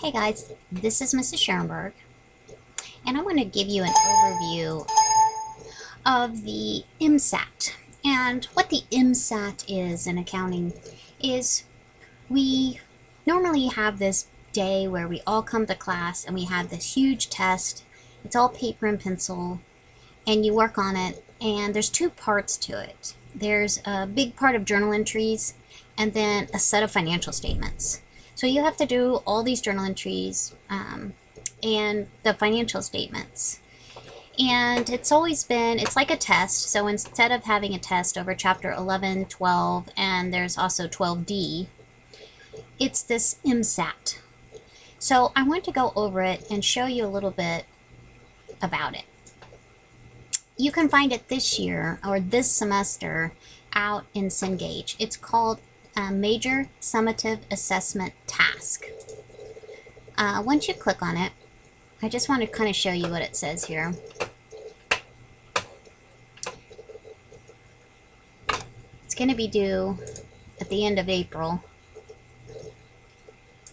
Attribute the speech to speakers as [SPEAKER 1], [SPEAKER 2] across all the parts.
[SPEAKER 1] Hey guys, this is Mrs. Schoenberg, and I want to give you an overview of the MSAT. And what the MSAT is in accounting is we normally have this day where we all come to class and we have this huge test. It's all paper and pencil, and you work on it, and there's two parts to it. There's a big part of journal entries and then a set of financial statements. So you have to do all these journal entries and the financial statements. And it's always been, it's like a test. So instead of having a test over chapter 11, 12, and there's also 12D, it's this MSAT. So I want to go over it and show you a little bit about it. You can find it this year or this semester out in Cengage. It's called Major Summative Assessment Task. Once you click on it, I just want to kind of show you what it says here. It's going to be due at the end of April.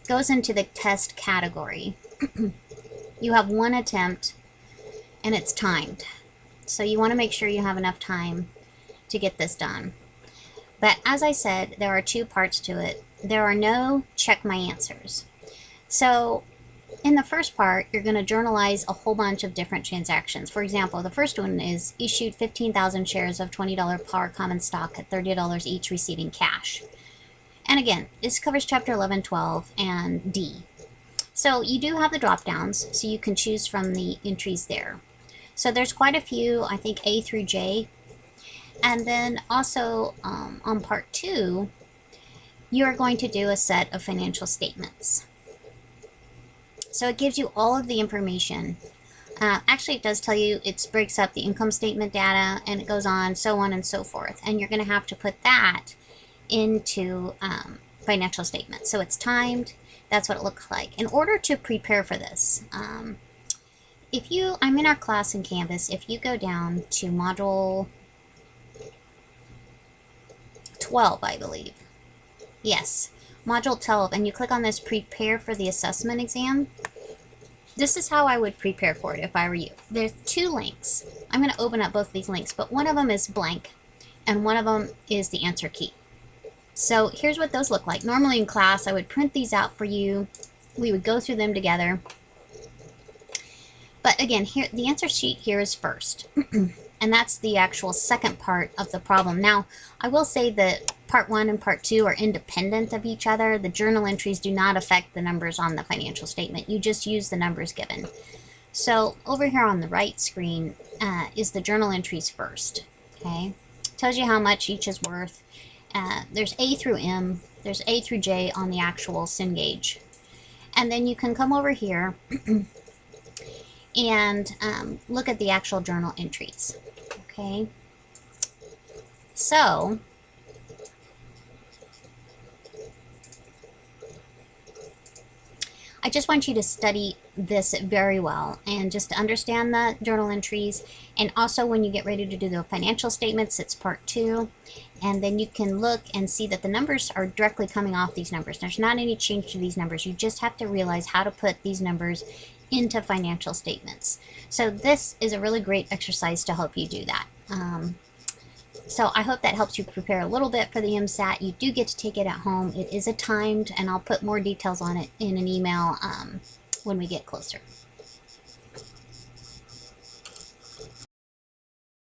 [SPEAKER 1] Goes into the test category. You have one attempt and it's timed. So you want to make sure you have enough time to get this done. But as I said, there are two parts to it. There are no check my answers. So in the first part, you're going to journalize a whole bunch of different transactions. For example, the first one is issued 15,000 shares of $20 par common stock at $30 each, receiving cash. And again, this covers chapter 11, 12, and D. So you do have the drop downs, so you can choose from the entries there. So there's quite a few, I think A through J. And then also on part 2, you're going to do a set of financial statements. So it gives you all of the information. Actually, it does tell you, it breaks up the income statement data, and it goes on and so forth. And you're going to have to put that into financial statements. So it's timed. That's what it looks like. In order to prepare for this, I'm in our class in Canvas. If you go down to module 12, I believe. Yes, module 12, and you click on this prepare for the assessment exam. This is how I would prepare for it if I were you. There's two links. I'm going to open up both these links, but one of them is blank and one of them is the answer key. So here's what those look like. Normally in class I would print these out for you. We would go through them together. But again, here the answer sheet here is first. And that's the actual second part of the problem. Now, I will say that part 1 and part 2 are independent of each other. The journal entries do not affect the numbers on the financial statement. You just use the numbers given. So over here on the right screen is the journal entries first. Okay, tells you how much each is worth. There's A through M. There's A through J on the actual Cengage. And then you can come over here and look at the actual journal entries. Okay, so I just want you to study this very well and just to understand the journal entries. And also when you get ready to do the financial statements, it's part 2. And then you can look and see that the numbers are directly coming off these numbers. There's not any change to these numbers. You just have to realize how to put these numbers into financial statements. So this is a really great exercise to help you do that. So I hope that helps you prepare a little bit for the MSAT. You do get to take it at home. It is a timed, and I'll put more details on it in an email when we get closer.